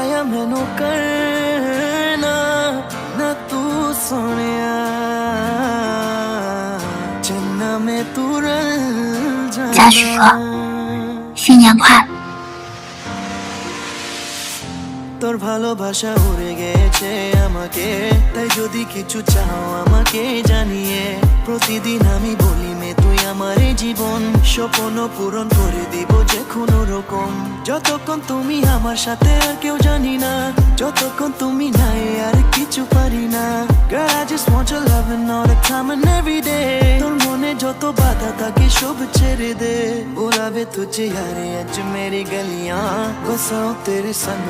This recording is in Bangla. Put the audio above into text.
बुलाया मैनू करना ना तू सोनिया चन्ना में तू रल 贾许哥， जाना 新年快乐！ তোর ভালোবাসা উড়ে গেছে আমাকে তাই যদি কিছু চাও আমাকে জানিয়ে প্রতিদিন আমি বলি মে তুই আমার জীবন স্বপ্ন পূরণ করে দিব যে কোনো রকম যতক্ষণ তুমি আমার সাথে আর কেউ জানি না যতক্ষণ তুমি নাই আর কিছু পারি না Girl I just want your love and all the time and every day তোর মনে যত বাধা থাকে সব ছেড়ে দে बुलावे तुझे यारे आज मेरी गलियां बसाऊं तेरे संग